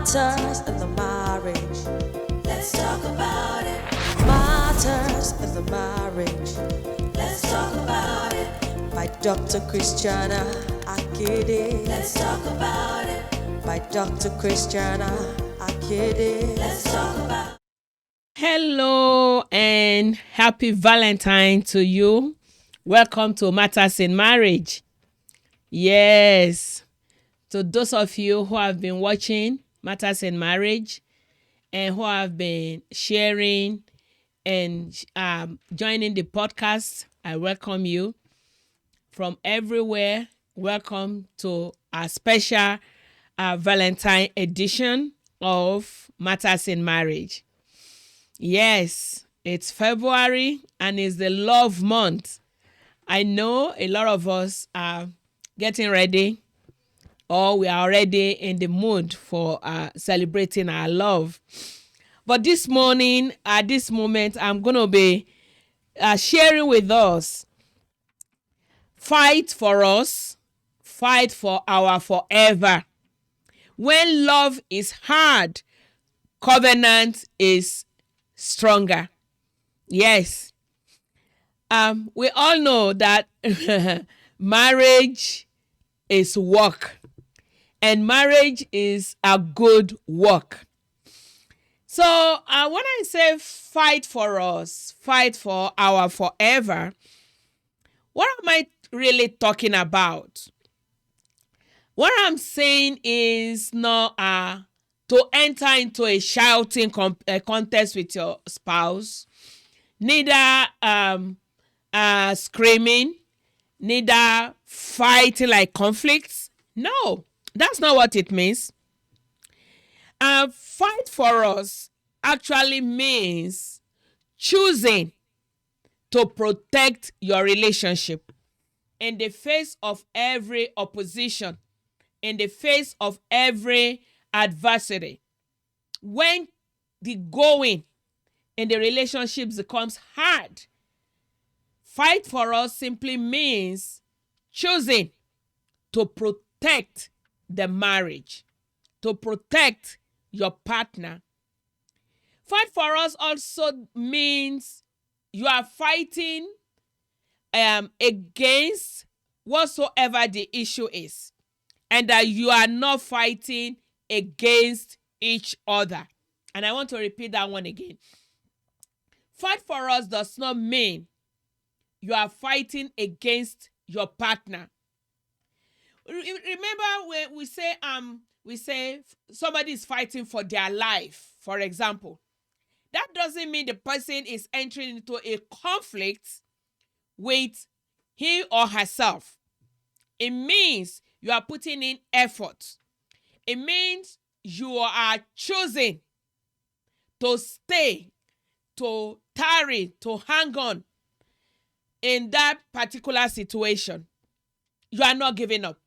Matters in the marriage. Let's talk about it. Matters in the marriage. Let's talk about it. By Dr. Christiana Akede. Let's talk about it. By Dr. Christiana Akede. Let's talk about it. Hello and happy Valentine to you. Welcome to Matters in Marriage. Yes, to those of you who have been watching Matters in Marriage and who have been sharing and joining the podcast, I welcome you from everywhere. Welcome to our special Valentine edition of Matters in Marriage. Yes, it's February and it's the love month. I know a lot of us are getting ready or we are already in the mood for celebrating our love. But this morning, at this moment, I'm going to be sharing with us, fight for us, fight for our forever. When love is hard, covenant is stronger. Yes. We all know that marriage is work and marriage is a good work. So when I say fight for us, fight for our forever, what am I really talking about? What I'm saying is not to enter into a shouting contest with your spouse, neither screaming, neither fighting like conflicts. No, that's not what it means. Fight for us actually means choosing to protect your relationship in the face of every opposition, in the face of every adversity. When the going in the relationships becomes hard, fight for us simply means choosing to protect the marriage, to protect your partner. Fight for us also means you are fighting against whatsoever the issue is, and that you are not fighting against each other. And I want to repeat that one again. Fight for us does not mean you are fighting against your partner. Remember when we say somebody is fighting for their life, for example. That doesn't mean the person is entering into a conflict with him or herself. It means you are putting in effort. It means you are choosing to stay, to tarry, to hang on in that particular situation. You are not giving up.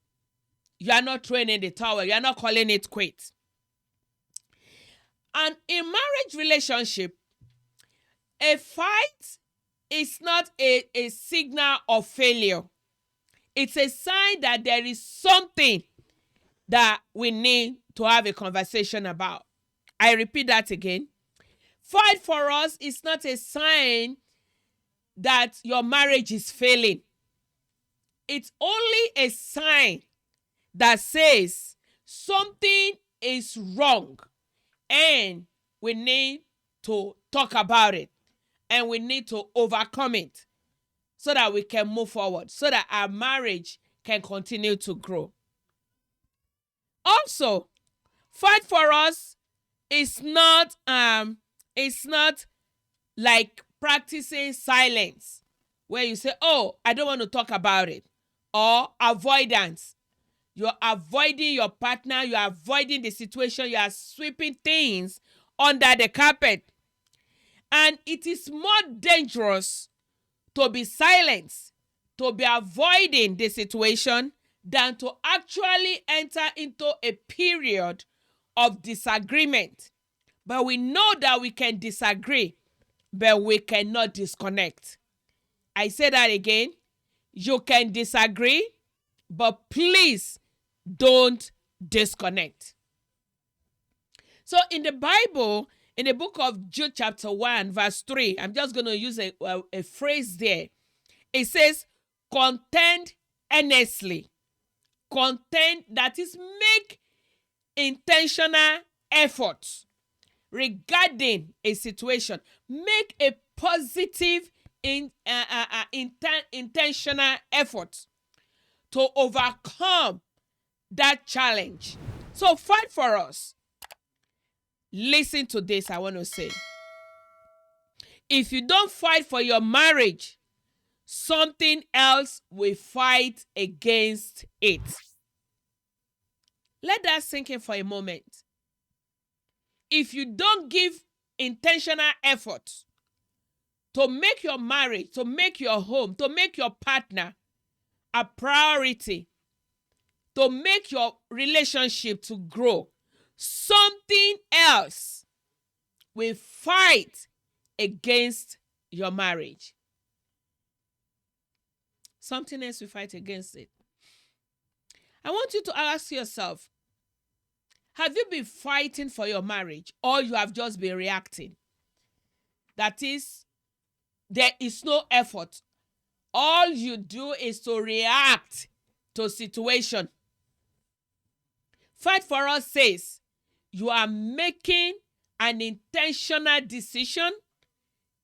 You are not throwing in the towel. You are not calling it quits. And in marriage relationship, a fight is not a signal of failure. It's a sign that there is something that we need to have a conversation about. I repeat that again. Fight for us is not a sign that your marriage is failing. It's only a sign that says something is wrong and we need to talk about it and we need to overcome it so that we can move forward, so that our marriage can continue to grow. Also, fight for us is not like practicing silence where you say, oh, I don't want to talk about it, or avoidance. You're avoiding your partner, you're avoiding the situation, you are sweeping things under the carpet. And it is more dangerous to be silent, to be avoiding the situation, than to actually enter into a period of disagreement. But we know that we can disagree, but we cannot disconnect. I say that again. You can disagree, but please don't disconnect. So in the Bible, in the book of Jude chapter 1 verse 3, I'm just going to use a phrase there. It says, contend earnestly. Contend, that is, make intentional efforts regarding a situation. Make a positive intentional effort to overcome that challenge. So fight for us. Listen to this, I want to say. If you don't fight for your marriage, something else will fight against it. Let that sink in for a moment. If you don't give intentional effort to make your marriage, to make your home, to make your partner a priority, to make your relationship to grow, something else will fight against your marriage. Something else will fight against it. I want you to ask yourself, have you been fighting for your marriage, or you have just been reacting? That is, there is no effort. All you do is to react to situation. Fight for us says you are making an intentional decision,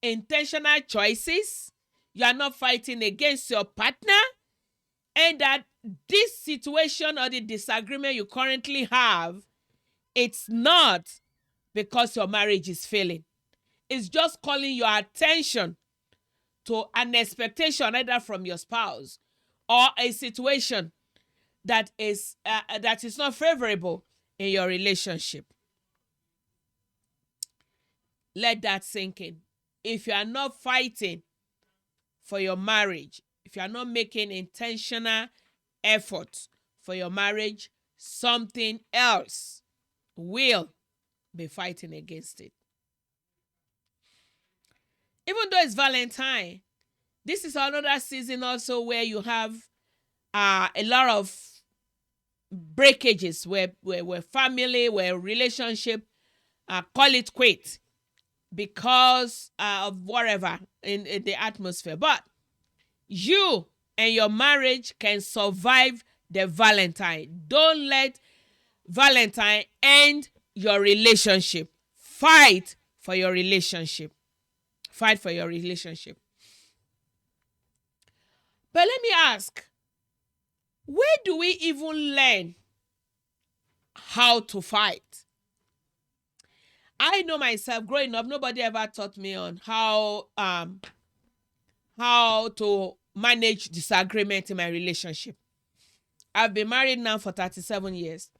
intentional choices. You are not fighting against your partner, and that this situation or the disagreement you currently have, it's not because your marriage is failing. It's just calling your attention to an expectation either from your spouse or a situation that is not favorable in your relationship. Let that sink in. If you are not fighting for your marriage, if you are not making intentional efforts for your marriage, something else will be fighting against it. Even though it's Valentine, this is another season also where you have a lot of breakages, where family, where relationship call it quit because of whatever in the atmosphere. But you and your marriage can survive the Valentine. Don't let Valentine end your relationship. Fight for your relationship. Fight for your relationship. But let me ask, where do we even learn how to fight? I know myself, growing up, nobody ever taught me on how to manage disagreement in my relationship. I've been married now for 37 years.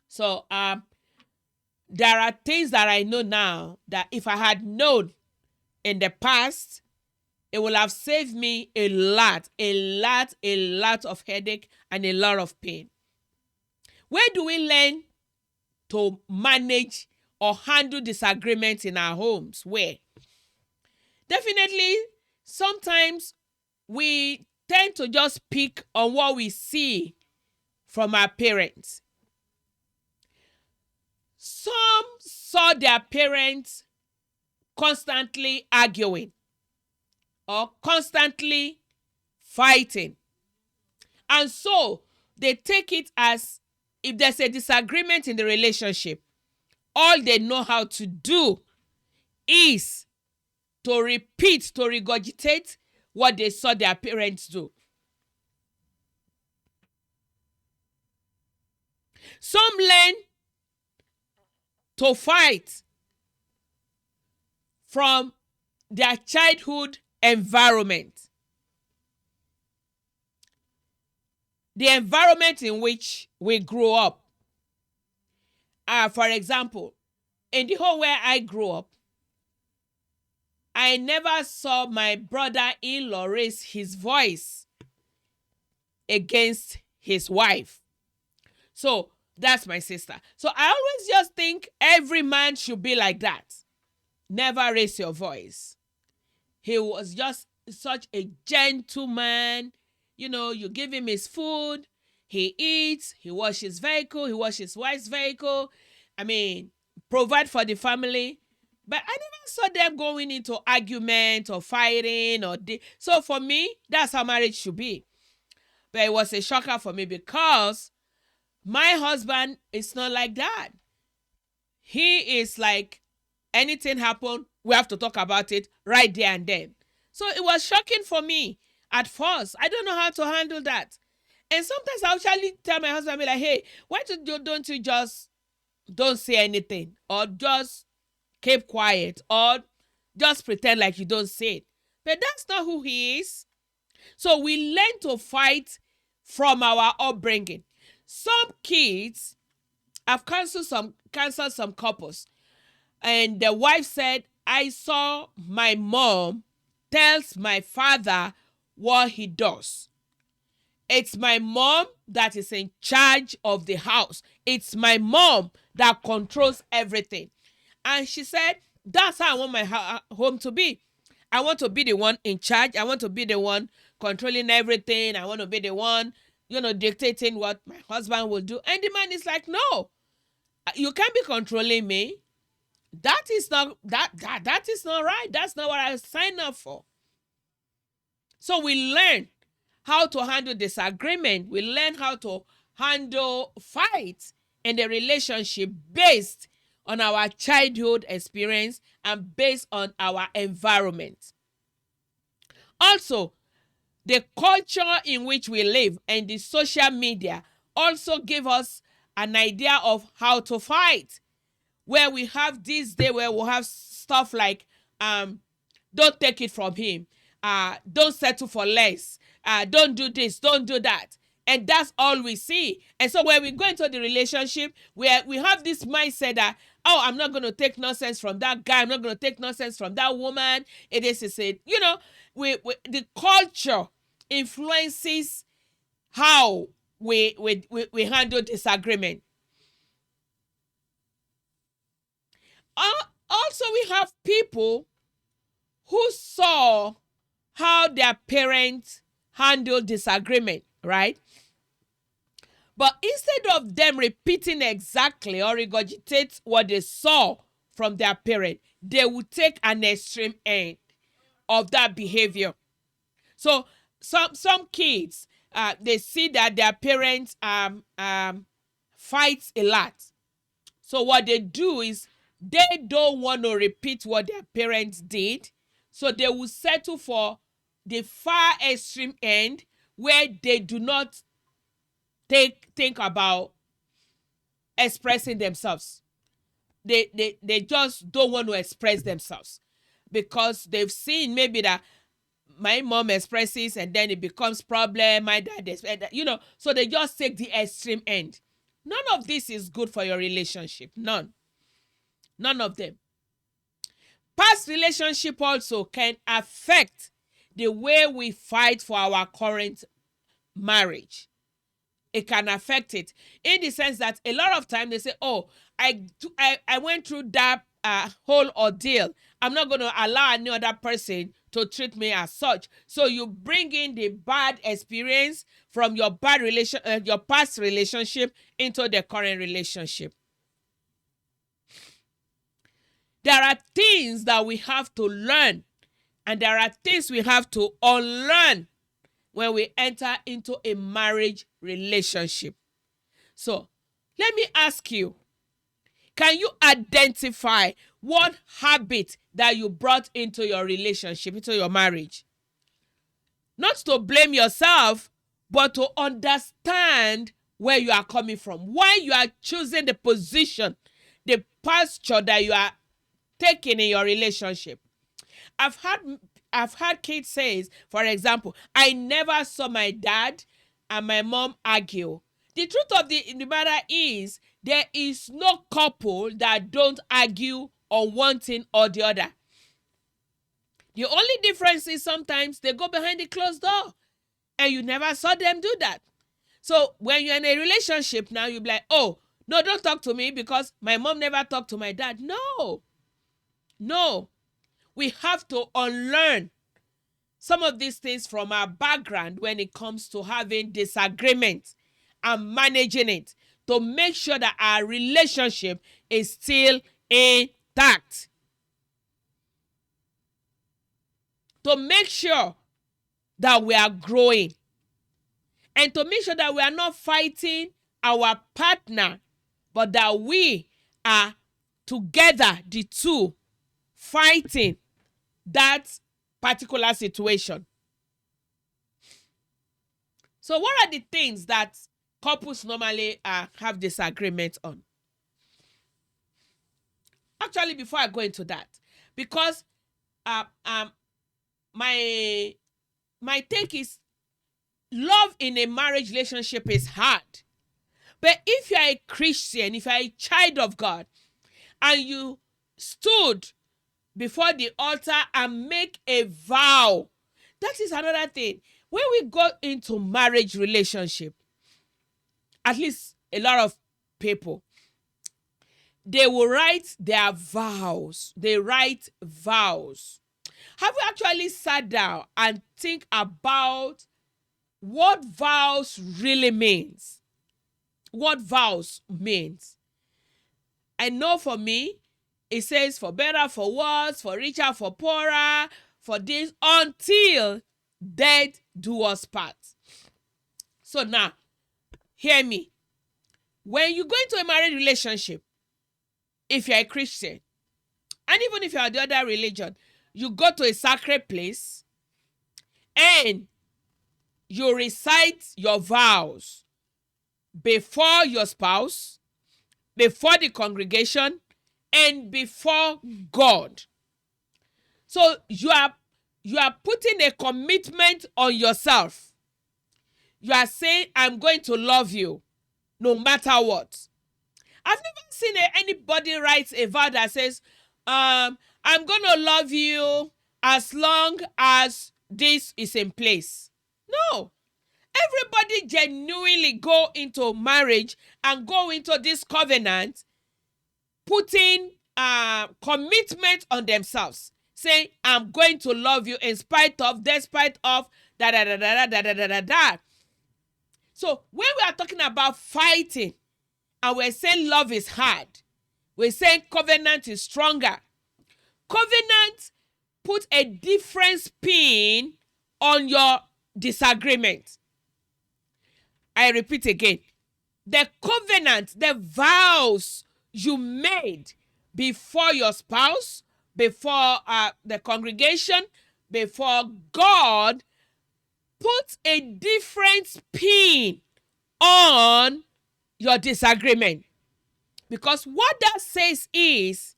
So there are things that I know now that if I had known in the past, it will have saved me a lot of headache and a lot of pain. Where do we learn to manage or handle disagreements in our homes? Where? Definitely, sometimes we tend to just pick on what we see from our parents. Some saw their parents constantly arguing or constantly fighting. And so they take it as if there's a disagreement in the relationship, all they know how to do is to repeat, to regurgitate what they saw their parents do. Some learn to fight from their childhood environment. The environment in which we grew up. For example, in the home where I grew up, I never saw my brother-in-law raise his voice against his wife. So that's my sister. So I always just think every man should be like that. Never raise your voice. He was just such a gentleman. You know, you give him his food, he eats, he washes his vehicle, he washes his wife's vehicle. I mean, provide for the family. But I never saw them going into argument or fighting so for me, that's how marriage should be. But it was a shocker for me because my husband is not like that. He is like, anything happen, we have to talk about it right there and then. So it was shocking for me at first. I don't know how to handle that. And sometimes I'll actually tell my husband, be like, hey, don't you just don't say anything, or just keep quiet, or just pretend like you don't see it. But that's not who he is. So we learn to fight from our upbringing. Some kids have counseled some couples, and the wife said, I saw my mom tells my father what he does. It's my mom that is in charge of the house. It's my mom that controls everything. And she said, that's how I want my home to be. I want to be the one in charge. I want to be the one controlling everything. I want to be the one, dictating what my husband will do. And the man is like, no, you can't be controlling me. That is not that is not right. That's not what I signed up for. So we learn how to handle disagreement. We learn how to handle fights in the relationship based on our childhood experience and based on our environment. Also, the culture in which we live and the social media also give us an idea of how to fight. Where we have this day where we'll have stuff like, don't take it from him, don't settle for less, don't do this, don't do that. And that's all we see. And so when we go into the relationship, where we have this mindset that, oh, I'm not going to take nonsense from that guy, I'm not going to take nonsense from that woman. It is it. The culture influences how we handle disagreement. Also, we have people who saw how their parents handle disagreement, right? But instead of them repeating exactly or regurgitate what they saw from their parent, they would take an extreme end of that behavior. So some kids, they see that their parents fights a lot. So what they do is they don't want to repeat what their parents did. So they will settle for the far extreme end where they do not think about expressing themselves. They just don't want to express themselves because they've seen maybe that my mom expresses and then it becomes problem. My dad, so they just take the extreme end. None of this is good for your relationship. None of them. Past relationship also can affect the way we fight for our current marriage. It can affect it in the sense that a lot of time they say, oh, I went through that whole ordeal. I'm not going to allow any other person to treat me as such. So you bring in the bad experience from your your past relationship into the current relationship. There are things that we have to learn, and there are things we have to unlearn when we enter into a marriage relationship. So, let me ask you, can you identify one habit that you brought into your relationship, into your marriage? Not to blame yourself, but to understand where you are coming from, why you are choosing the position, the posture that you are taking in your relationship. I've had kids say, for example, I never saw my dad and my mom argue. The truth of the matter is, there is no couple that don't argue on one thing or the other. The only difference is sometimes they go behind the closed door and you never saw them do that. So when you're in a relationship now, you'll be like, oh, no, don't talk to me because my mom never talked to my dad. No. We have to unlearn some of these things from our background when it comes to having disagreements and managing it to make sure that our relationship is still intact. To make sure that we are growing. And to make sure that we are not fighting our partner, but that we are together, the two, fighting that particular situation. So what are the things that couples normally have disagreement on? Actually, before I go into that, because my take is, love in a marriage relationship is hard. But if you are a Christian, if you are a child of God, and you stood before the altar and make a vow, that is another thing. When we go into marriage relationship, at least a lot of people, they will write their vows. They write vows. Have you actually sat down and think about what vows really means? What vows means? I know for me, it says for better, for worse, for richer, for poorer, for this, until death do us part. So now, hear me. When you go into a marriage relationship, if you're a Christian, and even if you're the other religion, you go to a sacred place and you recite your vows before your spouse, before the congregation, and before God. So you are putting a commitment on yourself. You are saying, I'm going to love you no matter what. I've never seen anybody write a vow that says, I'm going to love you as long as this is in place. No. Everybody genuinely go into marriage and go into this covenant putting commitment on themselves, saying, I'm going to love you in spite of, despite of, da da da da da da da da da. So when we are talking about fighting and we're saying love is hard, we're saying covenant is stronger. Covenant put a different spin on your disagreement. I repeat again. The covenant, the vows you made before your spouse, before the congregation, before God, put a different spin on your disagreement. Because what that says is,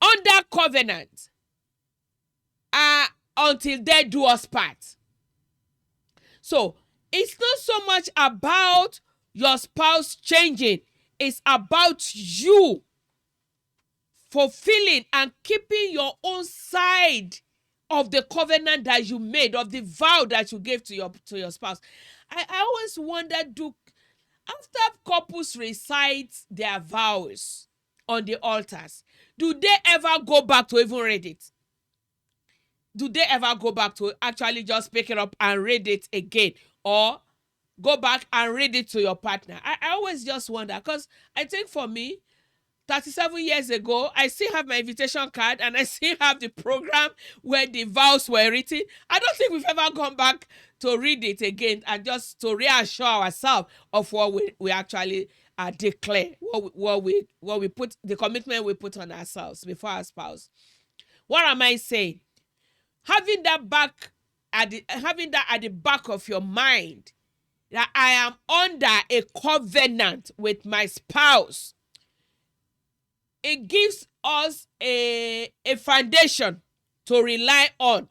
under covenant, until they do us part. So, it's not so much about your spouse changing. It's about you fulfilling and keeping your own side of the covenant that you made, of the vow that you gave to your spouse. I always wonder, after couples recite their vows on the altars, do they ever go back to even read it? Do they ever go back to actually just pick it up and read it again? Or go back and read it to your partner? I always just wonder, because I think for me, 37 years ago, I still have my invitation card and I still have the program where the vows were written. I don't think we've ever gone back to read it again and just to reassure ourselves of what we actually declare, what we put, the commitment we put on ourselves before our spouse. What am I saying? Having that at the back of your mind, that I am under a covenant with my spouse, it gives us a foundation to rely on,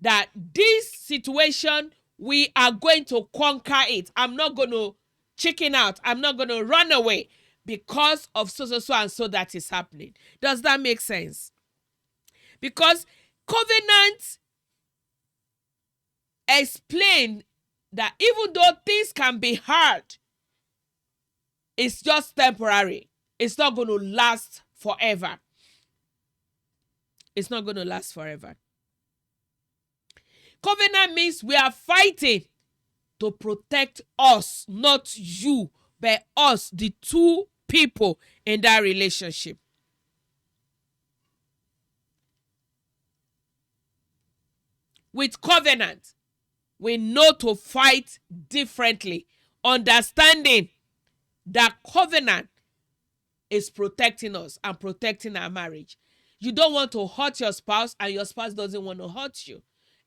that this situation, we are going to conquer it. I'm not going to chicken out. I'm not going to run away because of so and so that is happening. Does that make sense? Because covenants explain that even though things can be hard, it's just temporary. It's not going to last forever. It's not going to last forever. Covenant means we are fighting to protect us, not you, but us, the two people in that relationship. With covenant, we know to fight differently, understanding that covenant is protecting us and protecting our marriage. You don't want to hurt your spouse and your spouse doesn't want to hurt you.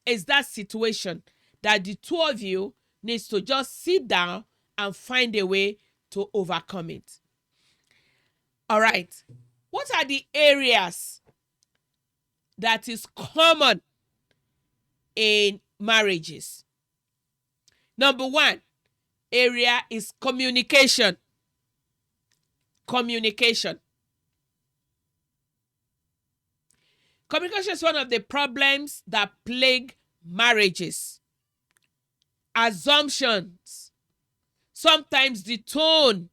It's that situation that the two of you needs to just sit down and find a way to overcome it. All right. What are the areas that is common in marriages? Number one area is communication. Communication. Communication is one of the problems that plague marriages. Assumptions, sometimes the tone,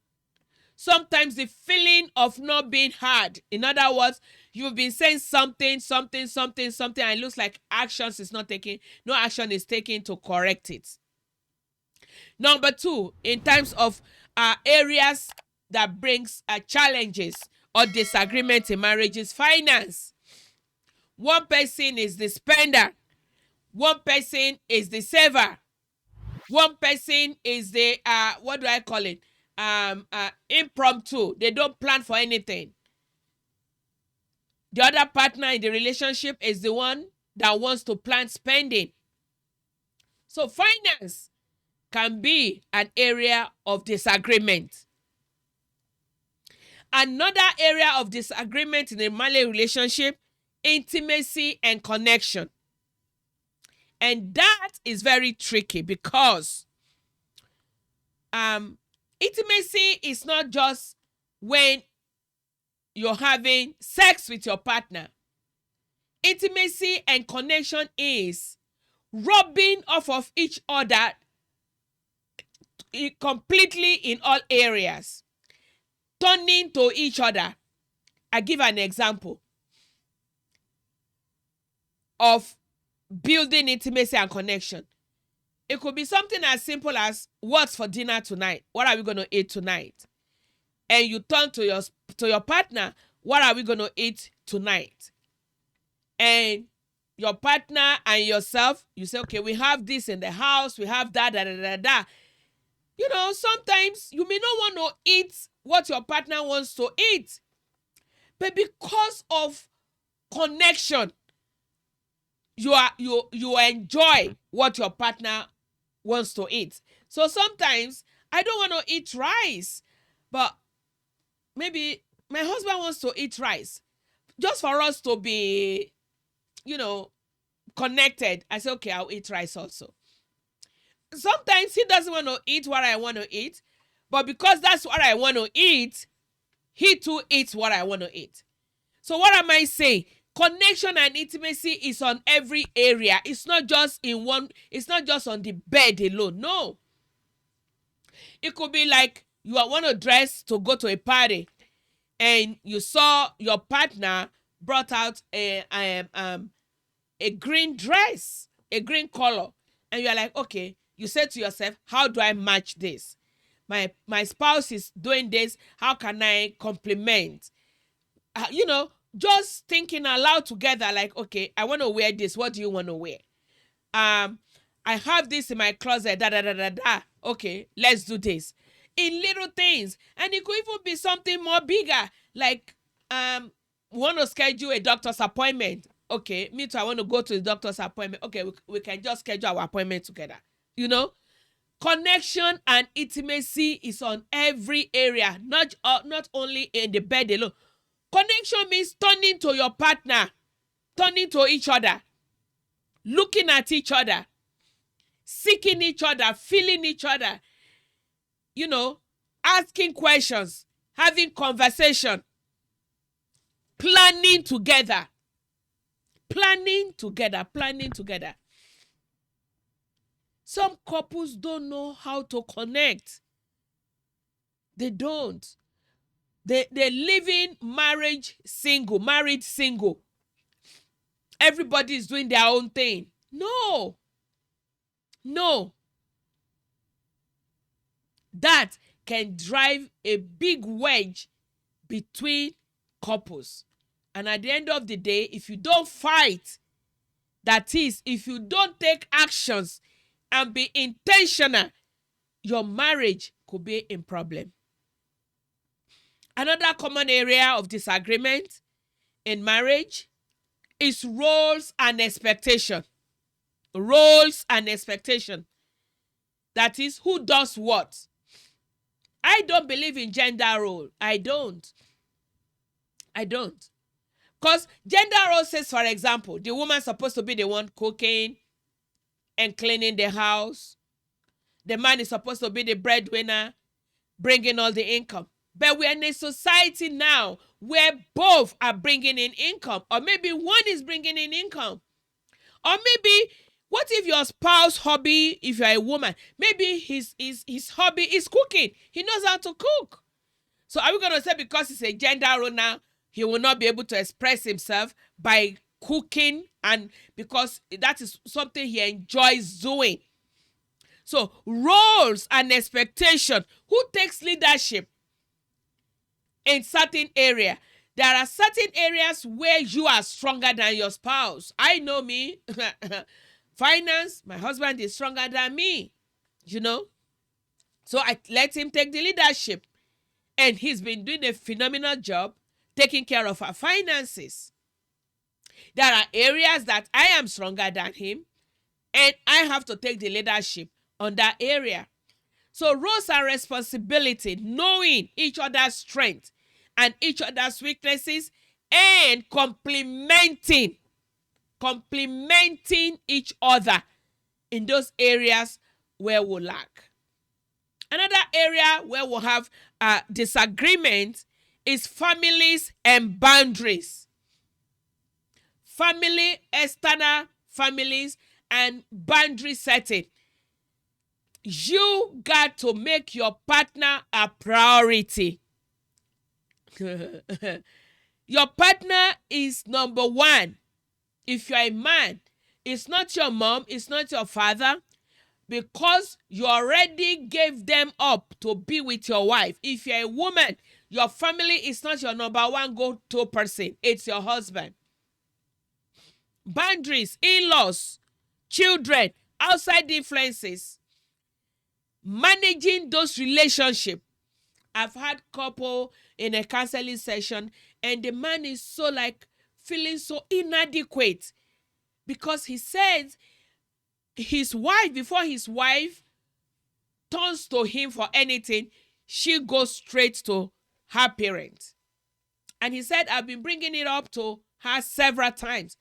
sometimes the feeling of not being heard. In other words, you've been saying something, and it looks like no action is taken to correct it. Number two, in terms of areas that brings challenges or disagreement in marriages, finance. One person is the spender. One person is the saver. One person is the what do I call it? Impromptu. They don't plan for anything. The other partner in the relationship is the one that wants to plan spending. So finance can be an area of disagreement. Another area of disagreement in a marriage relationship, intimacy and connection. And that is very tricky because intimacy is not just when you're having sex with your partner. Intimacy and connection is rubbing off of each other completely in all areas. Turning to each other. I give an example of building intimacy and connection. It could be something as simple as, what's for dinner tonight? What are we going to eat tonight? And you turn to your partner, what are we going to eat tonight? And your partner and yourself, you say, okay, we have this in the house, we have that. You know, sometimes you may not want to eat what your partner wants to eat. But because of connection, you enjoy what your partner wants to eat. So sometimes I don't want to eat rice, but maybe my husband wants to eat rice. Just for us to be, connected, I say, okay, I'll eat rice also. Sometimes he doesn't want to eat what I want to eat, but because that's what I want to eat, he too eats what I want to eat. So what am I saying? Connection and intimacy is on every area. It's not just it's not just on the bed alone. No. It could be like you want to dress to go to a party and you saw your partner brought out a green dress, a green color. And you're like, okay, you said to yourself, how do I match this? My spouse is doing this. How can I complement? Just thinking aloud together, like, okay, I want to wear this. What do you want to wear? I have this in my closet. Okay, let's do this. In little things, and it could even be something more bigger, like want to schedule a doctor's appointment. Okay, me too. I want to go to the doctor's appointment. Okay, we can just schedule our appointment together. Connection and intimacy is on every area, not only in the bed alone. Connection means turning to your partner, turning to each other, looking at each other, seeking each other, feeling each other, asking questions, having conversation, planning together. Planning together. Some couples don't know how to connect. They don't. They're living married single. Everybody is doing their own thing. No. That can drive a big wedge between couples. And at the end of the day, if you don't fight, that is, if you don't take actions and be intentional, your marriage could be in problem. Another common area of disagreement in marriage is roles and expectation. Roles and expectation. That is, who does what. I don't believe in gender role. I don't. Because gender role says, for example, the woman's supposed to be the one cooking and cleaning the house. The man is supposed to be the breadwinner, bringing all the income. But we're in a society now where both are bringing in income, or maybe one is bringing in income. Or maybe, what if your spouse's hobby, if you're a woman, maybe his hobby is cooking. He knows how to cook. So are we going to say because it's a gender role now, he will not be able to express himself by cooking, and because that is something he enjoys doing? So roles and expectation. Who takes leadership in certain area? There are certain areas where you are stronger than your spouse. I know me. Finance, my husband is stronger than me. So I let him take the leadership. And he's been doing a phenomenal job taking care of our finances. There are areas that I am stronger than him, and I have to take the leadership on that area. So roles and responsibility, knowing each other's strength and each other's weaknesses, and complementing each other in those areas where we lack. Another area where we'll have disagreement is families and boundaries. Family, external families, and boundary setting. You got to make your partner a priority. Your partner is number one. If you're a man, it's not your mom, it's not your father, because you already gave them up to be with your wife. If you're a woman, your family is not your number one go-to person. It's your husband. Boundaries, in-laws, children, outside influences. Managing those relationships. I've had couple in a counseling session, and the man is so feeling so inadequate, because he says before his wife turns to him for anything, she goes straight to her parents. And he said, I've been bringing it up to her several times,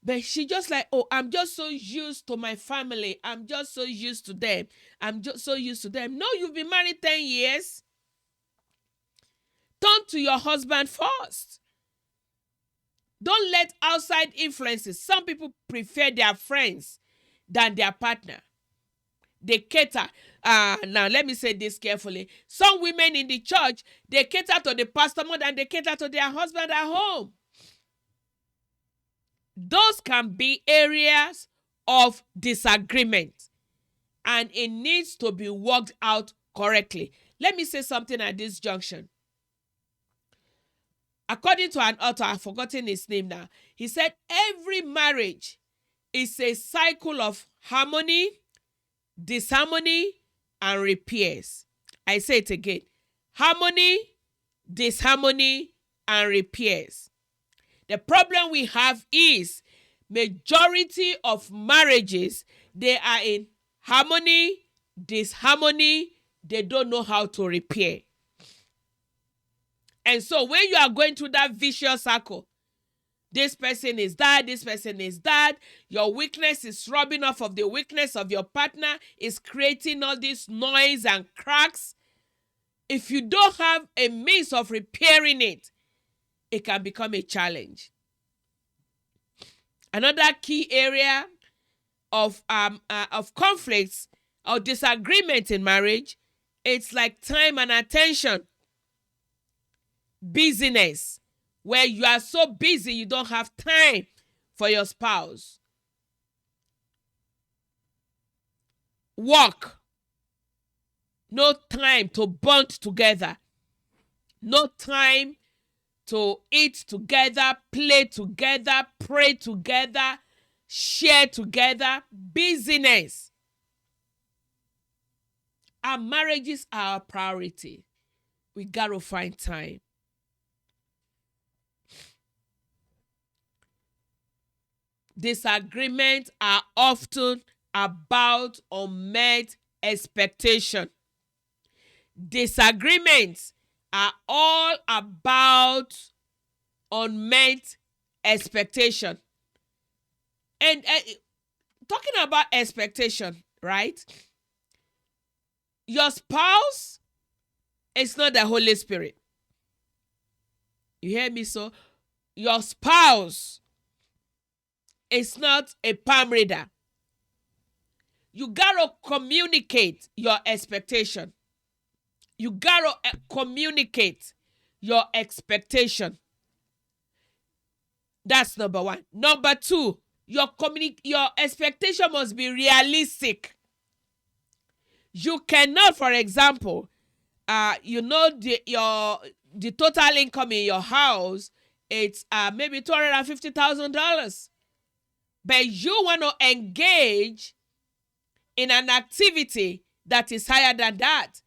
but she just I'm just so used to my family. I'm just so used to them. No, you've been married 10 years. Turn to your husband first. Don't let outside influences. Some people prefer their friends than their partner. They cater. Now, let me say this carefully. Some women in the church, they cater to the pastor more than they cater to their husband at home. Those can be areas of disagreement, and it needs to be worked out correctly. Let me say something at this junction. According to an author, I've forgotten his name now, he said every marriage is a cycle of harmony, disharmony, and repairs. I say it again. Harmony, disharmony, and repairs. The problem we have is majority of marriages, they are in harmony, disharmony, they don't know how to repair. And so when you are going through that vicious circle, this person is that, this person is that, your weakness is rubbing off of the weakness of your partner, is creating all this noise and cracks. If you don't have a means of repairing it, it can become a challenge. Another key area of conflicts or disagreement in marriage, it's like time and attention. Busyness, where you are so busy you don't have time for your spouse. Work. no time to bond together, no time to eat together, play together, pray together, share together. Busyness. Our marriages are our priority. We gotta find time. Disagreements are often about unmet expectation. Disagreements are all about unmet expectation. And talking about expectation, right? Your spouse is not the Holy Spirit. You hear me? So your spouse is not a palm reader. You gotta communicate your expectation. You gotta communicate your expectation. That's number one. Number two, your expectation must be realistic. You cannot, for example, the total income in your house, it's maybe $250,000, but you want to engage in an activity that is higher than that.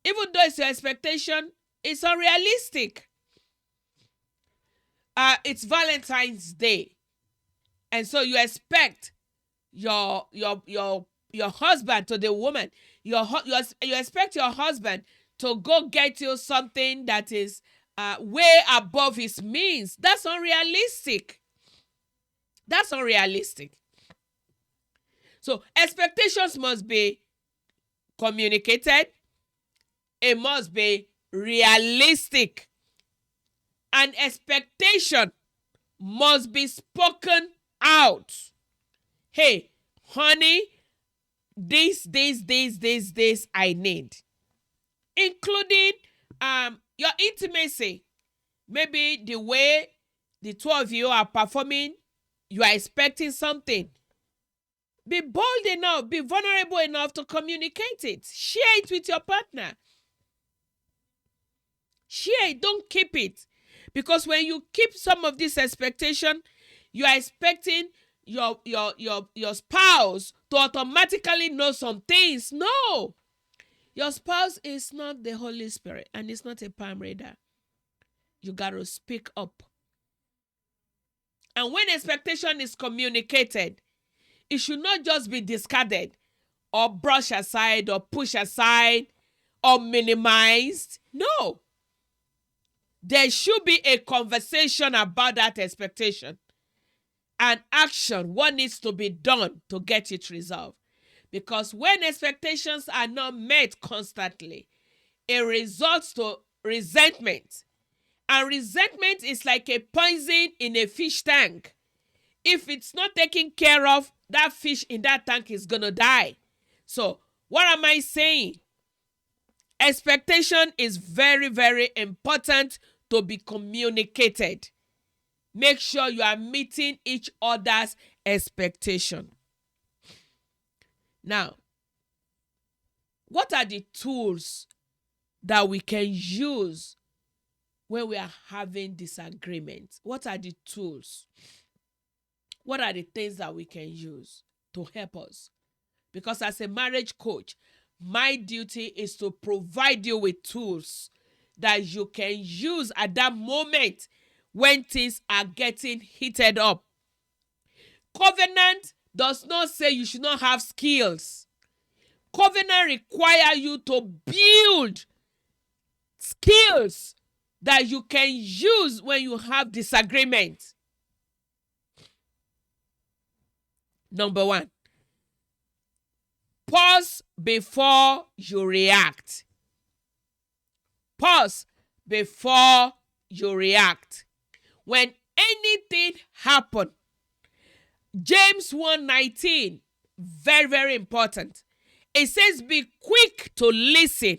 Even though it's your expectation, it's unrealistic. It's Valentine's Day, and so you expect your husband, to the woman, you expect your husband to go get you something that is way above his means. That's unrealistic. That's unrealistic. So expectations must be communicated. It must be realistic. And expectation must be spoken out. Hey, honey, this I need. Including your intimacy. Maybe the way the two of you are performing, you are expecting something. Be bold enough, be vulnerable enough to communicate it. Share it with your partner. Share it, don't keep it. Because when you keep some of this expectation, you are expecting your spouse to automatically know some things. No. Your spouse is not the Holy Spirit and it's not a palm reader. You got to speak up. And when expectation is communicated, it should not just be discarded or brushed aside or pushed aside or minimized. No. There should be a conversation about that expectation and action, what needs to be done to get it resolved. Because when expectations are not met constantly, it results to resentment. And resentment is like a poison in a fish tank. If it's not taken care of, that fish in that tank is going to die. So, what am I saying? Expectation is very, very important to be communicated. Make sure you are meeting each other's expectation. Now, what are the tools that we can use when we are having disagreements? What are the tools? What are the things that we can use to help us? Because as a marriage coach, my duty is to provide you with tools that you can use at that moment when things are getting heated up. Covenant does not say you should not have skills. Covenant requires you to build skills that you can use when you have disagreement. Number one, pause before you react. Pause before you react. When anything happens, James 1:19, very, very important. It says, be quick to listen,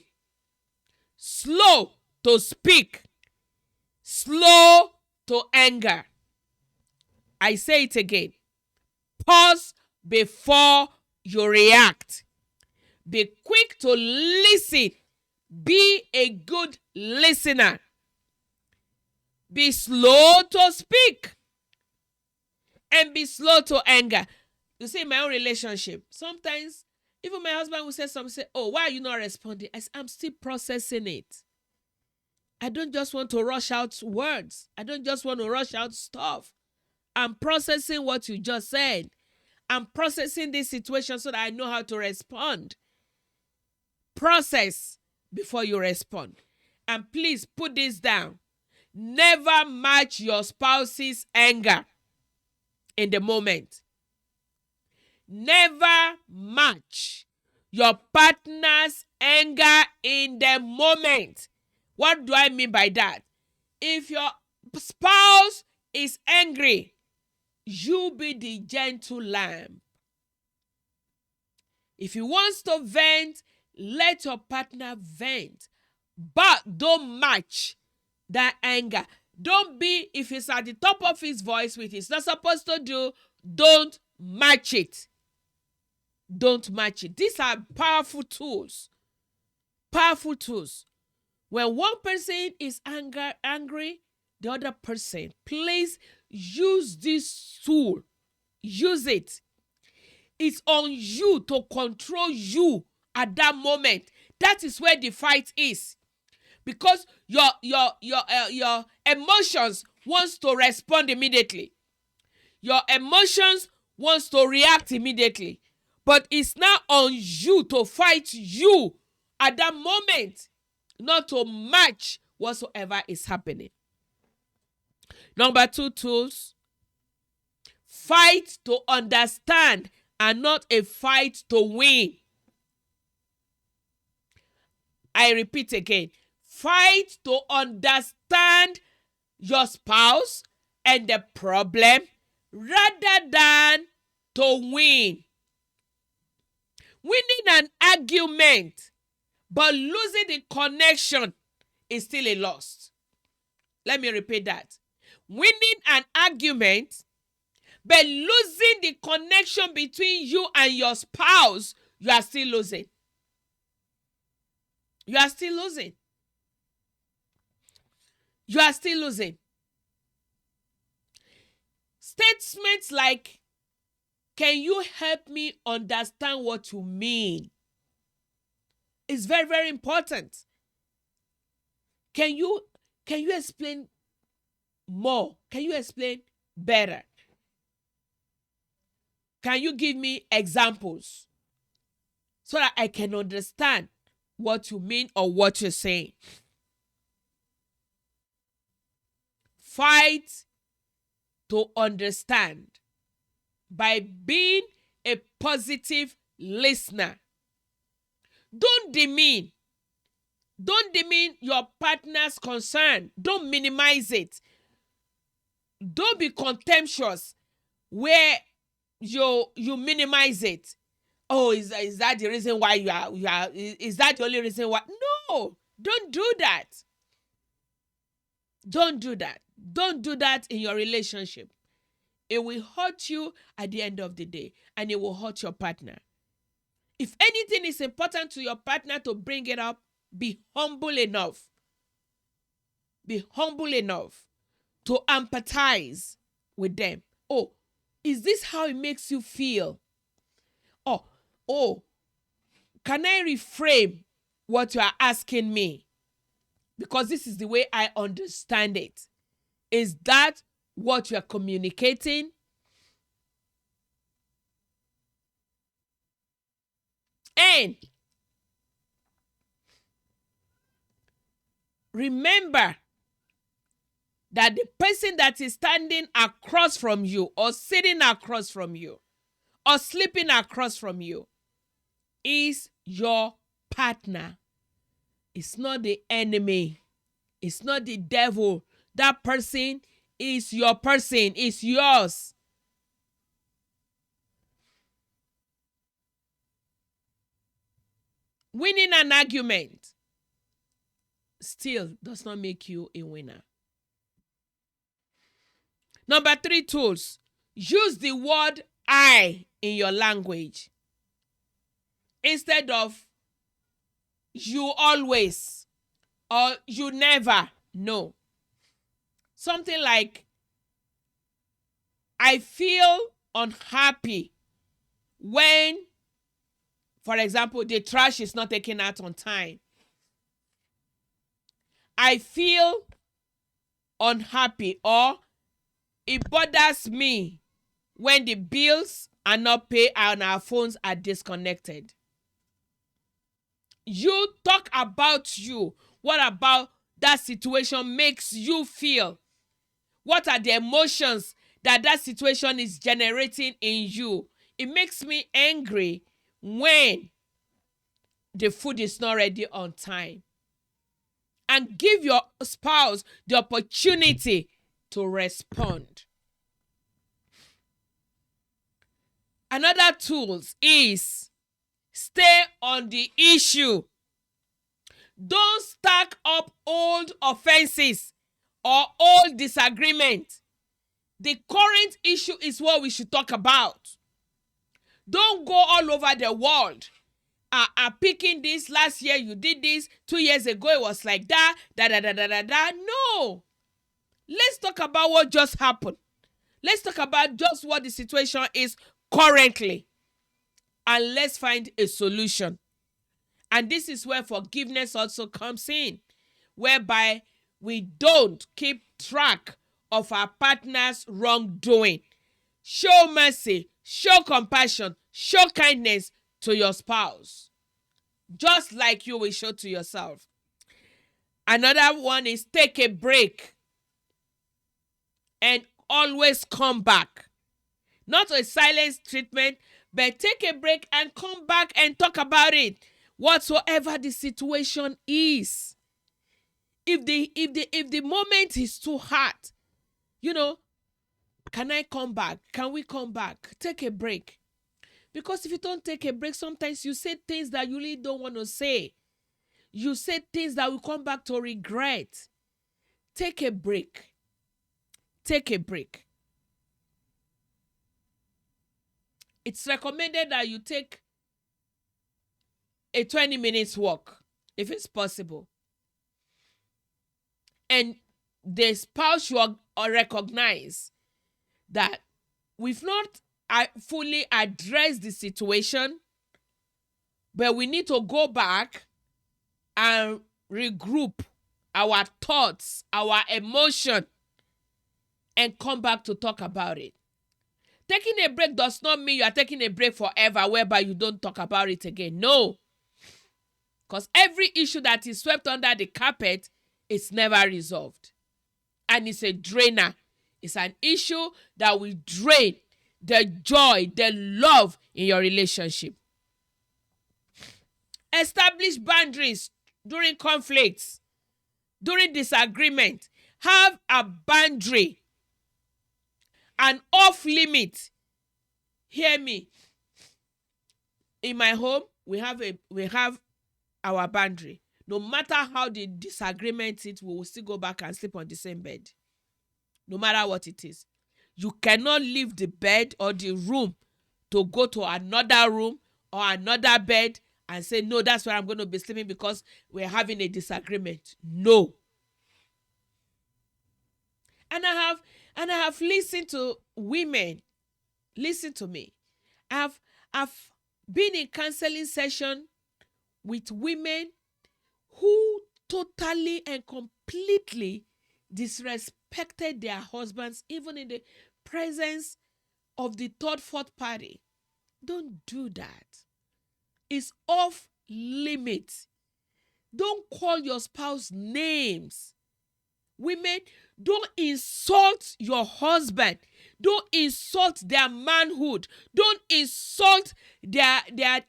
slow to speak, slow to anger. I say it again. Pause before you react. Be quick to listen. Be a good listener. Be slow to speak. And be slow to anger. You see, in my own relationship, sometimes even my husband will say something, say, oh, why are you not responding? I'm still processing it. I don't just want to rush out words. I don't just want to rush out stuff. I'm processing what you just said. I'm processing this situation so that I know how to respond. Process before you respond. And please put this down. Never match your spouse's anger in the moment. Never match your partner's anger in the moment. What do I mean by that? If your spouse is angry, you be the gentle lamb. If he wants to vent, let your partner vent. But don't match that anger. Don't be, if he's at the top of his voice, which he's not supposed to do, don't match it. Don't match it. These are powerful tools. Powerful tools. When one person is angry, the other person, please use this tool. Use it. It's on you to control you at that moment. That is where the fight is. Because your emotions wants to respond immediately. Your emotions wants to react immediately. But it's now on you to fight you at that moment, not to match whatsoever is happening. Number 2 tools. Fight to understand and not a fight to win. I repeat again. Fight to understand your spouse and the problem rather than to win. Winning an argument but losing the connection is still a loss. Let me repeat that. Winning an argument but losing the connection between you and your spouse, you are still losing. You are still losing. You are still losing. Statements like, can you help me understand what you mean? It's very, very important. Can you explain more? Can you explain better? Can you give me examples so that I can understand what you mean or what you're saying? Fight to understand by being a positive listener. Don't demean your partner's concern. Don't minimize it. Don't be contemptuous where you minimize it. Oh, is that the reason why you are? Is that the only reason why? No, don't do that. Don't do that. Don't do that in your relationship. It will hurt you at the end of the day, and it will hurt your partner. If anything is important to your partner to bring it up, be humble enough. Be humble enough to empathize with them. Oh, is this how it makes you feel? Oh, can I reframe what you are asking me? Because this is the way I understand it. Is that what you are communicating? And remember that the person that is standing across from you or sitting across from you or sleeping across from you is your partner. It's not the enemy. It's not the devil. That person is your person. It's yours. Winning an argument still does not make you a winner. Number 3 tools. Use the word I in your language. instead of you always or you never. No. Something like, I feel unhappy when, for example, the trash is not taken out on time. I feel unhappy, or it bothers me when the bills are not paid and our phones are disconnected. You talk about you. What about that situation makes you feel? What are the emotions that situation is generating in you? It makes me angry when the food is not ready on time. And give your spouse the opportunity to respond. Another tool is stay on the issue. Don't stack up old offenses or old disagreement. The current issue is what we should talk about. Don't go all over the world. Picking this, last year you did this, 2 years ago it was like that, No. Let's talk about what just happened. Let's talk about just what the situation is currently. And let's find a solution. And this is where forgiveness also comes in, whereby we don't keep track of our partner's wrongdoing. Show mercy, show compassion, show kindness to your spouse, just like you will show to yourself. Another one is take a break and always come back. Not a silence treatment, but take a break and come back and talk about it. Whatsoever the situation is. If the moment is too hard, can I come back? Can we come back? Take a break. Because if you don't take a break, sometimes you say things that you really don't want to say. You say things that will come back to regret. Take a break. Take a break. It's recommended that you take a 20 minutes walk, if it's possible. And the spouse should recognize that we've not fully addressed the situation, but we need to go back and regroup our thoughts, our emotion, and come back to talk about it. Taking a break does not mean you are taking a break forever, whereby you don't talk about it again. No. Because every issue that is swept under the carpet is never resolved. And it's a drainer. It's an issue that will drain the joy, the love in your relationship. Establish boundaries during conflicts, during disagreement. Have a boundary, an off limit. Hear me. In my home, we have our boundary. No matter how the disagreement is, we will still go back and sleep on the same bed. No matter what it is. You cannot leave the bed or the room to go to another room or another bed and say, no, that's where I'm going to be sleeping because we're having a disagreement. No. And I have listened to women. Listen to me. I've been in counseling session with women who totally and completely disrespected their husbands, even in the presence of the third, fourth party. Don't do that. It's off limit. Don't call your spouse names. Women, don't insult your husband. Don't insult their manhood. Don't insult their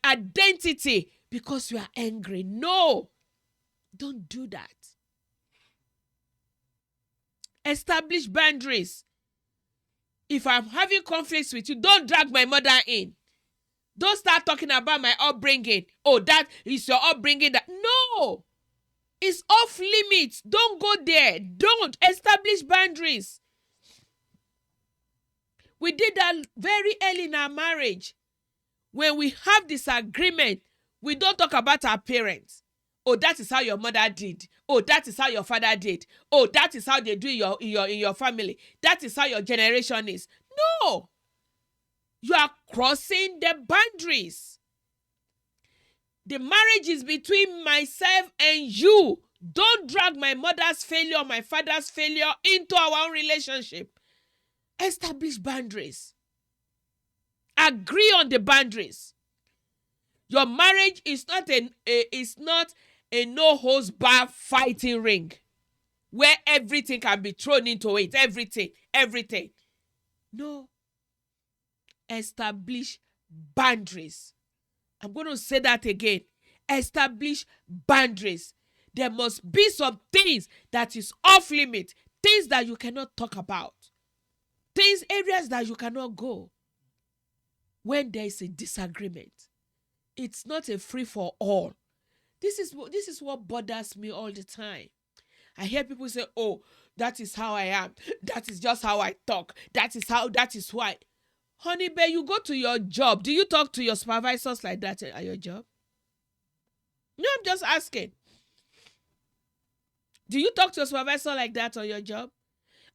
identity because you are angry. No. Don't do that. Establish boundaries. If I'm having conflicts with you, don't drag my mother in. Don't start talking about my upbringing. Oh, that is your upbringing. No. It's off limits. Don't go there. Don't. Establish boundaries. We did that very early in our marriage. When we have disagreement, We don't talk about our parents. Oh, that is how your mother did. Oh, that is how your father did. Oh, that is how they do in your family. That is how your generation is. No. You are crossing the boundaries. The marriage is between myself and you. Don't drag my mother's failure, my father's failure into our own relationship. Establish boundaries. Agree on the boundaries. Your marriage is not a no-holds-barred fighting ring where everything can be thrown into it. Everything. No. Establish boundaries. I'm going to say that again. Establish boundaries. There must be some things that is off limit, things that you cannot talk about, areas that you cannot go. When there is a disagreement, it's not a free for all. This is what bothers me all the time. I hear people say, "Oh, that is how I am. That is just how I talk. That is why." Honey, babe, you go to your job. Do you talk to your supervisors like that at your job? No, I'm just asking. Do you talk to your supervisor like that on your job?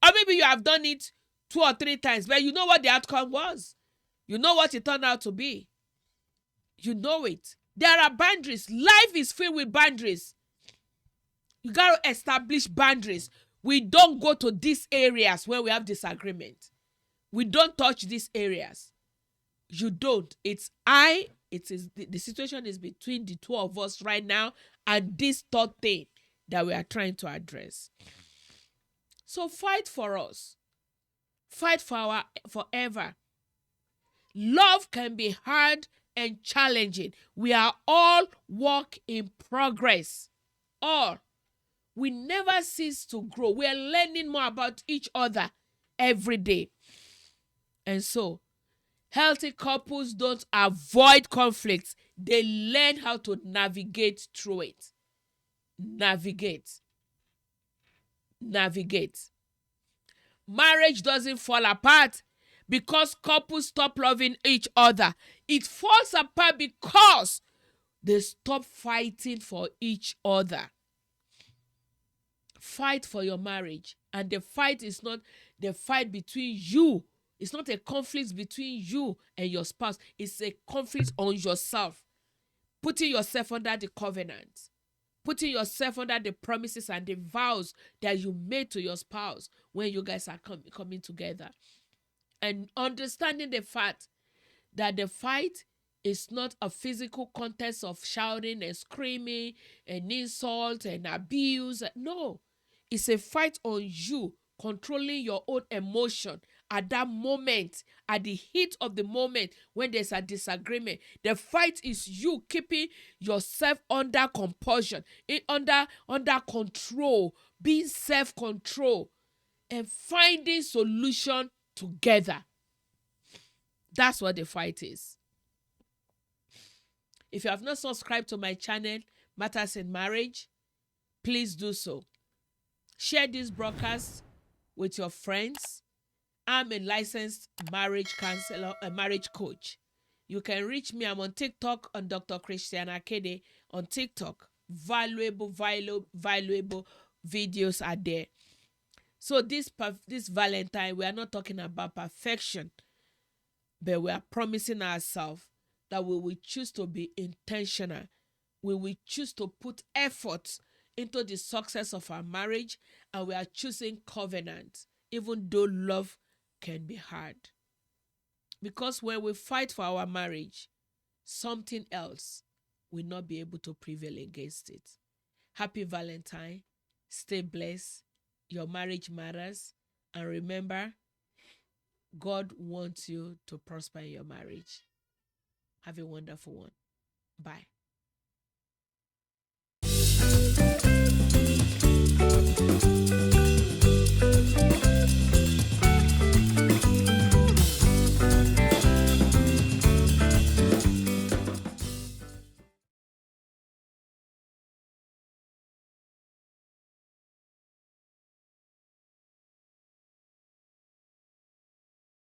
Or maybe you have done it 2 or 3 times, but you know what the outcome was. You know what it turned out to be. You know it. There are boundaries. Life is filled with boundaries. You got to establish boundaries. We don't go to these areas where we have disagreement. We don't touch these areas. You don't. The situation is between the two of us right now and this third thing that we are trying to address. So fight for us. Fight for forever. Love can be hard and challenging. We are all work in progress. All. We never cease to grow. We are learning more about each other every day. And so, healthy couples don't avoid conflicts. They learn how to navigate through it. Navigate. Marriage doesn't fall apart because couples stop loving each other. It falls apart because they stop fighting for each other. Fight for your marriage. And the fight is not the fight between you. It's not a conflict between you and your spouse. It's a conflict on yourself. Putting yourself under the covenant. Putting yourself under the promises and the vows that you made to your spouse when you guys are coming together. And understanding the fact that the fight is not a physical contest of shouting and screaming and insult and abuse. No, it's a fight on you controlling your own emotion at that moment, at the heat of the moment when there's a disagreement. The fight is you keeping yourself under compulsion, under control, being self-control, and finding solution together. That's what the fight is. If you have not subscribed to my channel, Matters in Marriage, please do so. Share this broadcast with your friends. I'm a licensed marriage counselor, a marriage coach. You can reach me. I'm on TikTok on Dr. Christiana Kede on TikTok. Valuable videos are there. So this Valentine, we are not talking about perfection, but we are promising ourselves that we will choose to be intentional. We will choose to put effort into the success of our marriage, and we are choosing covenant, even though love can be hard. Because when we fight for our marriage, something else will not be able to prevail against it. Happy Valentine. Stay blessed. Your marriage matters. And remember, God wants you to prosper in your marriage. Have a wonderful one. Bye.